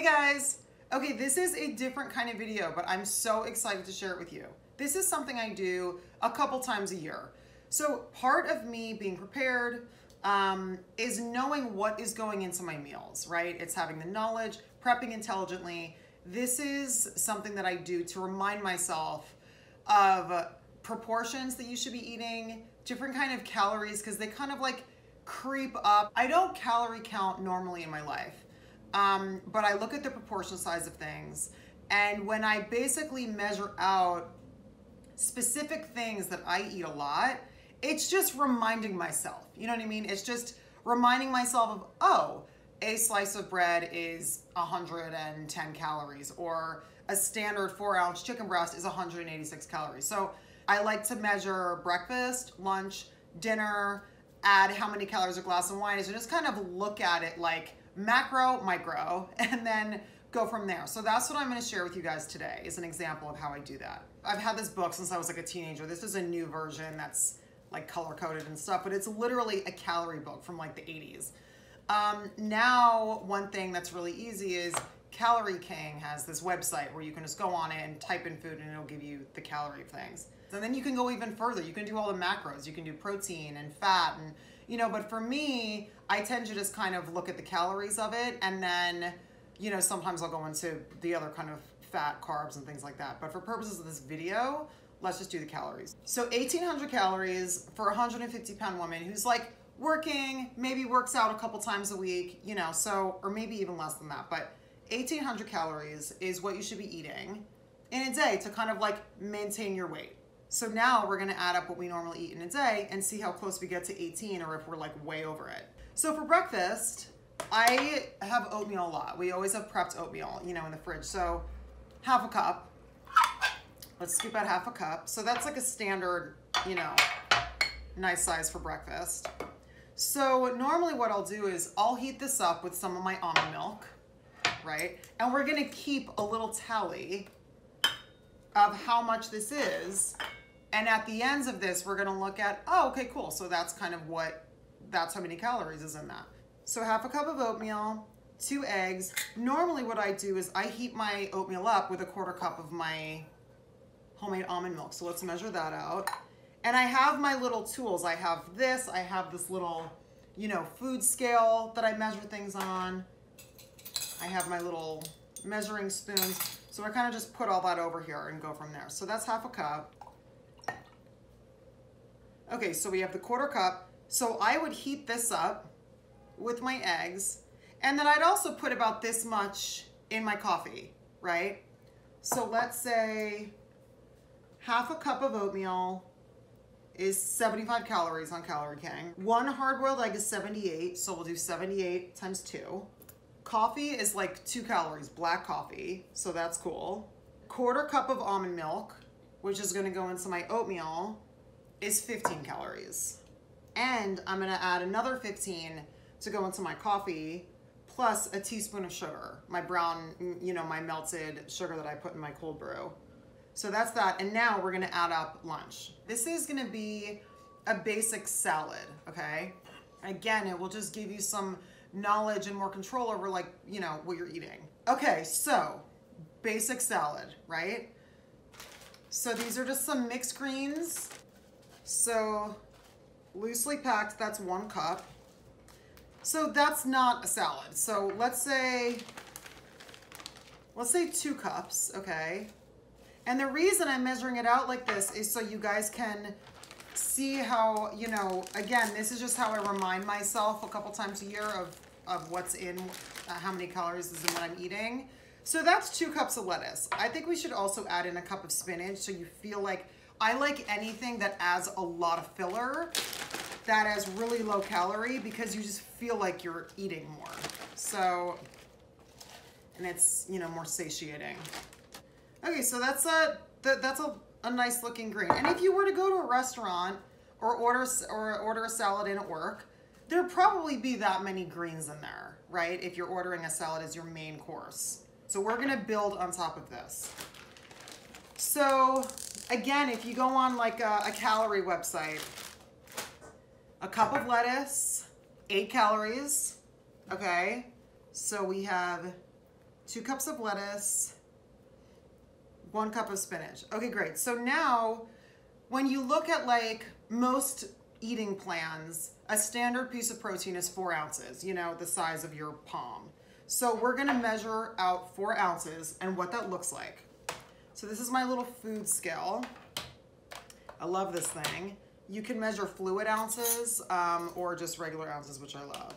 Hey guys! Okay, this is a different kind of video, but I'm so excited to share it with you. This is something I do a couple times a year. So part of me being prepared is knowing what is going into my meals, right? It's having the knowledge, prepping intelligently. This is something that I do to remind myself of proportions that you should be eating, different kind of calories, because they kind of like creep up. I don't calorie count normally in my life. But I look at the proportional size of things, and when I basically measure out specific things that I eat a lot, it's just reminding myself, you know what I mean? It's just reminding myself of, oh, a slice of bread is 110 calories, or a standard 4-ounce chicken breast is 186 calories. So I like to measure breakfast, lunch, dinner, add how many calories a glass of wine is, and just kind of look at it like macro, micro, and then go from there. So that's what I'm going to share with you guys today, is an example of how I do that. I've had this book since I was like a teenager. This is a new version that's like color coded and stuff, but it's literally a calorie book from like the 80s. Now, one thing that's really easy is Calorie King has this website where you can just go on it and type in food and it'll give you the calorie things. And then you can go even further. You can do all the macros. You can do protein and fat and, you know, but for me, I tend to just kind of look at the calories of it, and then, you know, sometimes I'll go into the other kind of fat, carbs, and things like that. But for purposes of this video, let's just do the calories. So 1,800 calories for a 150-pound woman who's like working, maybe works out a couple times a week, you know, so, or maybe even less than that, but 1,800 calories is what you should be eating in a day to kind of like maintain your weight. So now we're gonna add up what we normally eat in a day and see how close we get to 18, or if we're like way over it. So for breakfast, I have oatmeal a lot. We always have prepped oatmeal, you know, in the fridge. So half a cup. Let's scoop out half a cup. So that's like a standard, you know, nice size for breakfast. So normally what I'll do is I'll heat this up with some of my almond milk, right? And we're gonna keep a little tally of how much this is. And at the ends of this, we're gonna look at, oh, okay, cool. So that's kind of that's how many calories is in that. So half a cup of oatmeal, 2 eggs. Normally what I do is I heat my oatmeal up with a 1/4 cup of my homemade almond milk. So let's measure that out. And I have my little tools. I have this little, you know, food scale that I measure things on. I have my little measuring spoons. So I kind of just put all that over here and go from there. So that's half a cup. Okay, so we have the 1/4 cup. So I would heat this up with my eggs, and then I'd also put about this much in my coffee, right? So let's say half a cup of oatmeal is 75 calories on Calorie King. 1 hard-boiled egg is 78, so we'll do 78 times 2. Coffee is like 2 calories, black coffee, so that's cool. 1/4 cup of almond milk, which is gonna go into my oatmeal, is 15 calories. And I'm gonna add another 15 to go into my coffee, plus a teaspoon of sugar, my brown, you know, my melted sugar that I put in my cold brew. So that's that, and now we're gonna add up lunch. This is gonna be a basic salad, okay? Again, it will just give you some knowledge and more control over, like, you know, what you're eating. Okay, so basic salad, right? So these are just some mixed greens. So loosely packed, that's 1 cup. So that's not a salad. So let's say 2 cups, okay? And the reason I'm measuring it out like this is so you guys can see how, you know, again, this is just how I remind myself a couple times a year of what's in, how many calories is in what I'm eating. So that's 2 cups of lettuce. I think we should also add in a cup of spinach so you feel like, I like anything that adds a lot of filler, that has really low calorie, because you just feel like you're eating more. So, and it's, you know, more satiating. Okay, so that's a nice looking green. And if you were to go to a restaurant or order a salad in at work, there'd probably be that many greens in there, right? If you're ordering a salad as your main course. So we're gonna build on top of this. So again, if you go on like a calorie website, a cup of lettuce, 8 calories, okay? So we have 2 cups of lettuce, 1 cup of spinach. Okay, great. So now when you look at like most eating plans, a standard piece of protein is 4 ounces, you know, the size of your palm. So we're gonna measure out 4 ounces and what that looks like. So this is my little food scale. I love this thing. You can measure fluid ounces or just regular ounces, which I love.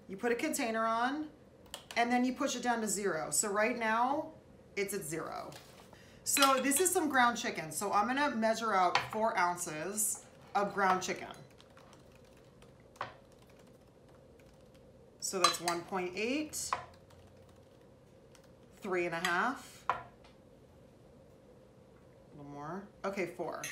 You put a container on and then you push it down to 0. So right now it's at 0. So this is some ground chicken. So I'm gonna measure out 4 ounces of ground chicken. So that's 1.8, 3.5, a little more. Okay, 4.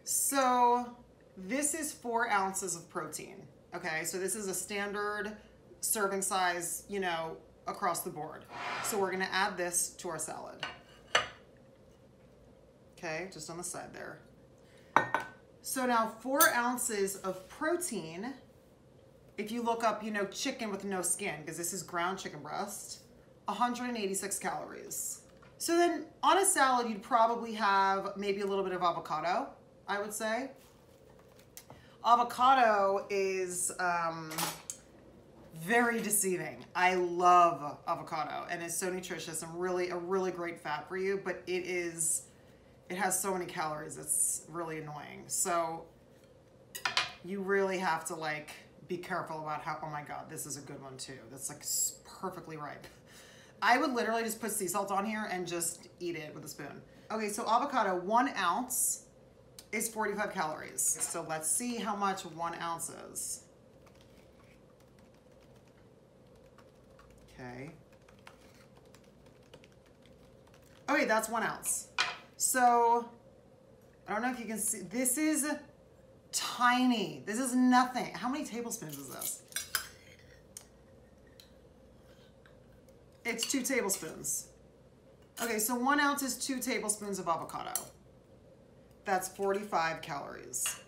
So this is 4 ounces of protein. Okay, so this is a standard serving size, you know, across the board. So we're gonna add this to our salad. Okay, just on the side there. So now 4 ounces of protein. If you look up, you know, chicken with no skin, because this is ground chicken breast, 186 calories. So then on a salad, you'd probably have maybe a little bit of avocado, I would say. Avocado is very deceiving. I love avocado and it's so nutritious and really a really great fat for you, but it has so many calories, it's really annoying. So you really have to like be careful about how, oh my God, this is a good one too. That's like perfectly ripe. I would literally just put sea salt on here and just eat it with a spoon. Okay, so avocado, 1 ounce is 45 calories. So let's see how much 1 ounce is. Okay. Okay, that's 1 ounce. So I don't know if you can see, this is tiny. This is nothing. How many tablespoons is this? It's 2 tablespoons. Okay, so 1 ounce is 2 tablespoons of avocado. That's 45 calories.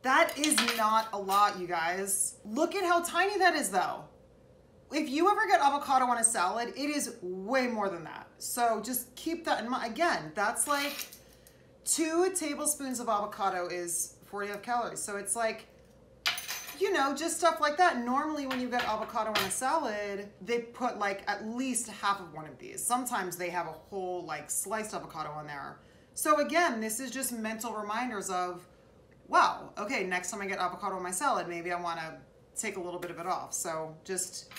That is not a lot, you guys. Look at how tiny that is though. If you ever get avocado on a salad, it is way more than that. So just keep that in mind. Again, that's like 2 tablespoons of avocado is 45 calories. So it's like, you know, just stuff like that. Normally when you get avocado on a salad, they put like at least half of one of these. Sometimes they have a whole like sliced avocado on there. So again, this is just mental reminders of, wow, okay, next time I get avocado on my salad, maybe I want to take a little bit of it off. So just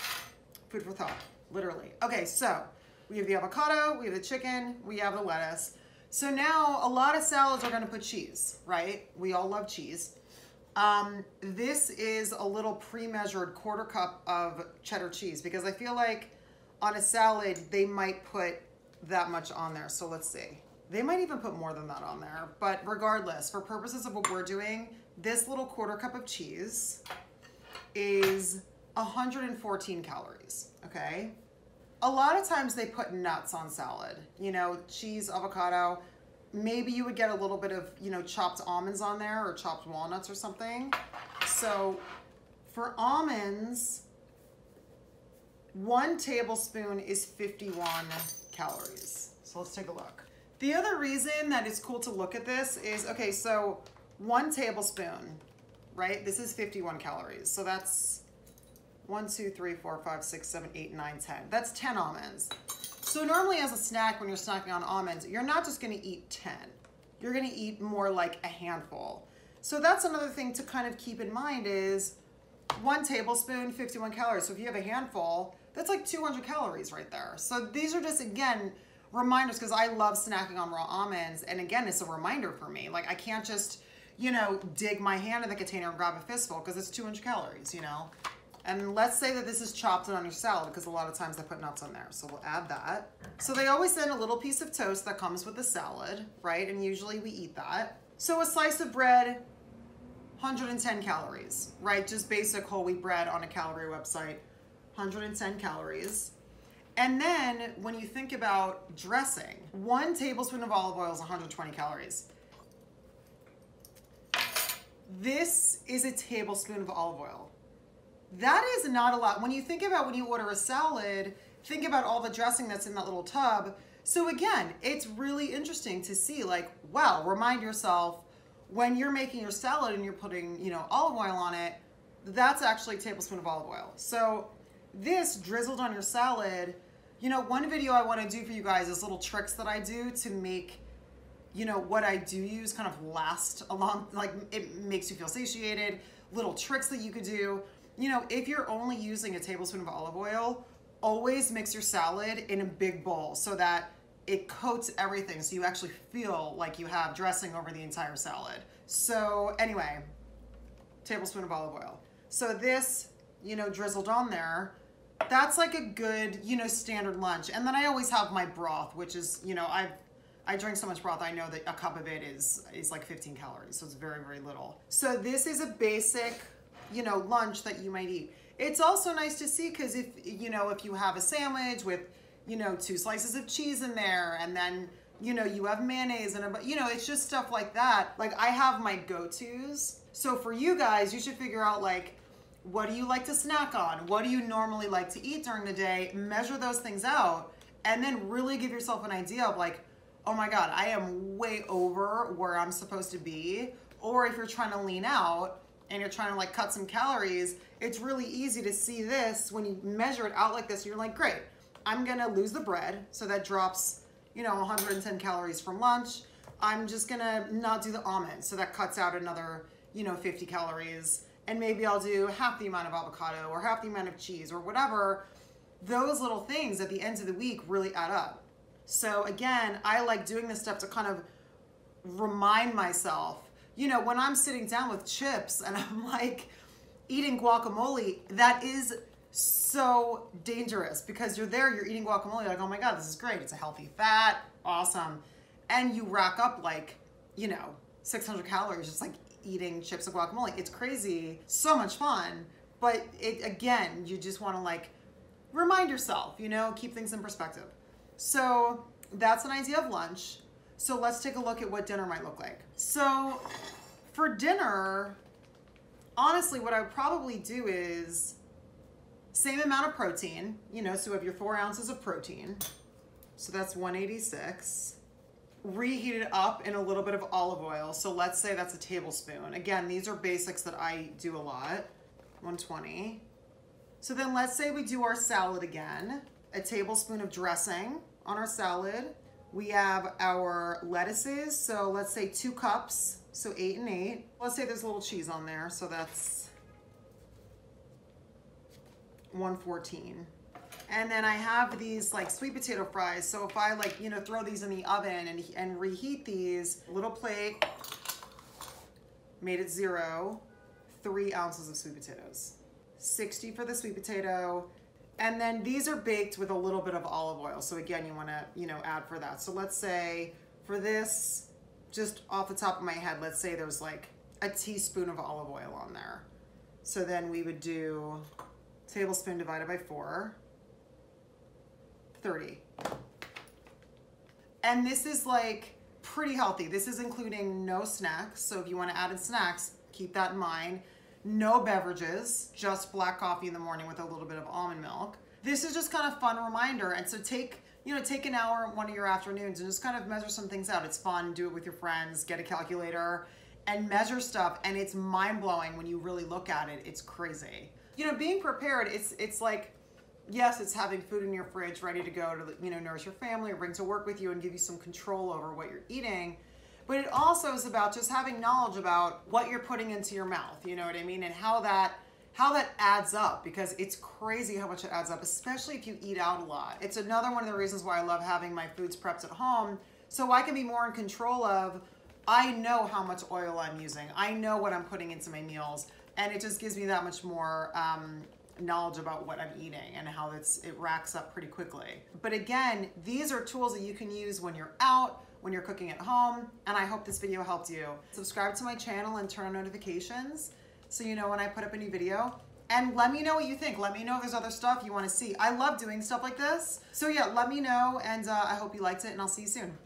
food for thought, literally. Okay, so we have the avocado, we have the chicken, we have the lettuce. So now a lot of salads are gonna put cheese, right? We all love cheese. This is a little pre-measured 1/4 cup of cheddar cheese because I feel like on a salad, they might put that much on there. So let's see. They might even put more than that on there, but regardless, for purposes of what we're doing, this little 1/4 cup of cheese is 114 calories, okay? A lot of times they put nuts on salad, you know, cheese, avocado. Maybe you would get a little bit of, you know, chopped almonds on there or chopped walnuts or something. So for almonds, 1 tablespoon is 51 calories. So let's take a look. The other reason that it's cool to look at this is, okay, so 1 tablespoon, right? This is 51 calories. So that's 1, 2, 3, 4, 5, 6, 7, 8, 9, 10. That's 10 almonds. So normally as a snack, when you're snacking on almonds, you're not just gonna eat 10. You're gonna eat more like a handful. So that's another thing to kind of keep in mind is 1 tablespoon, 51 calories. So if you have a handful, that's like 200 calories right there. So these are just, again, reminders, because I love snacking on raw almonds. And again, it's a reminder for me. Like I can't just, you know, dig my hand in the container and grab a fistful because it's 200 calories, you know? And let's say that this is chopped on your salad because a lot of times they put nuts on there. So we'll add that. So they always send a little piece of toast that comes with the salad, right? And usually we eat that. So a slice of bread, 110 calories, right? Just basic whole wheat bread on a calorie website, 110 calories. And then when you think about dressing, 1 tablespoon of olive oil is 120 calories. This is a tablespoon of olive oil. That is not a lot. When you think about when you order a salad, think about all the dressing that's in that little tub. So again, it's really interesting to see, like, wow, remind yourself when you're making your salad and you're putting, you know, olive oil on it, that's actually a tablespoon of olive oil. So this drizzled on your salad, you know, one video I want to do for you guys is little tricks that I do to make, you know, what I do use kind of last along, like it makes you feel satiated, little tricks that you could do. You know, if you're only using a tablespoon of olive oil, always mix your salad in a big bowl so that it coats everything, so you actually feel like you have dressing over the entire salad. So anyway, tablespoon of olive oil. So this, you know, drizzled on there, that's like a good, you know, standard lunch. And then I always have my broth, which is, you know, I drink so much broth, I know that a cup of it is like 15 calories, so it's very, very little. So this is a basic, you know, lunch that you might eat. It's also nice to see because if, you know, if you have a sandwich with, you know, 2 slices of cheese in there, and then, you know, you have mayonnaise and a, you know, it's just stuff like that. Like I have my go-tos. So for you guys, you should figure out like, what do you like to snack on? What do you normally like to eat during the day? Measure those things out and then really give yourself an idea of like, oh my God, I am way over where I'm supposed to be. Or if you're trying to lean out and you're trying to like cut some calories, it's really easy to see this when you measure it out like this. You're like, great, I'm gonna lose the bread. So that drops, you know, 110 calories from lunch. I'm just gonna not do the almond. So that cuts out another, you know, 50 calories. And maybe I'll do half the amount of avocado or half the amount of cheese or whatever. Those little things at the end of the week really add up. So again, I like doing this stuff to kind of remind myself, you know, when I'm sitting down with chips and I'm like eating guacamole, that is so dangerous because you're there, you're eating guacamole, like, oh my God, this is great. It's a healthy fat, awesome. And you rack up like, you know, 600 calories just like eating chips and guacamole. It's crazy, so much fun. But it, again, you just want to like remind yourself, you know, keep things in perspective. So that's an idea of lunch. So let's take a look at what dinner might look like. So for dinner, honestly, what I would probably do is same amount of protein, you know, so you have your 4 ounces of protein. So that's 186. Reheat it up in a little bit of olive oil. So let's say that's a tablespoon. Again, these are basics that I do a lot. 120. So then let's say we do our salad again. A tablespoon of dressing on our salad. We have our lettuces. So let's say 2 cups. So 8 and 8. Let's say there's a little cheese on there. So that's 114. And then I have these like sweet potato fries. So if I like, you know, throw these in the oven and reheat these, little plate, made it 0, 3 ounces of sweet potatoes. 60 for the sweet potato. And then these are baked with a little bit of olive oil. So again, you want to, you know, add for that. So let's say for this, just off the top of my head, let's say there's like a teaspoon of olive oil on there. So then we would do tablespoon divided by 4, 30. And this is like pretty healthy. This is including no snacks. So if you want to add in snacks, keep that in mind. No beverages, just black coffee in the morning with a little bit of almond milk. This is just kind of fun reminder. And so take an hour one of your afternoons and just kind of measure some things out. It's fun, do it with your friends, get a calculator and measure stuff. And it's mind blowing when you really look at it. It's crazy. You know, being prepared, it's like, yes, it's having food in your fridge ready to go to, you know, nourish your family or bring to work with you and give you some control over what you're eating. But it also is about just having knowledge about what you're putting into your mouth, you know what I mean? And how that adds up, because it's crazy how much it adds up, especially if you eat out a lot. It's another one of the reasons why I love having my foods prepped at home, so I can be more in control of, I know how much oil I'm using. I know what I'm putting into my meals, and it just gives me that much more knowledge about what I'm eating and how it racks up pretty quickly. But again, these are tools that you can use when you're out, when you're cooking at home, and I hope this video helped you. Subscribe to my channel and turn on notifications so you know when I put up a new video. And let me know what you think. Let me know if there's other stuff you want to see. I love doing stuff like this. So yeah, let me know, and I hope you liked it, and I'll see you soon.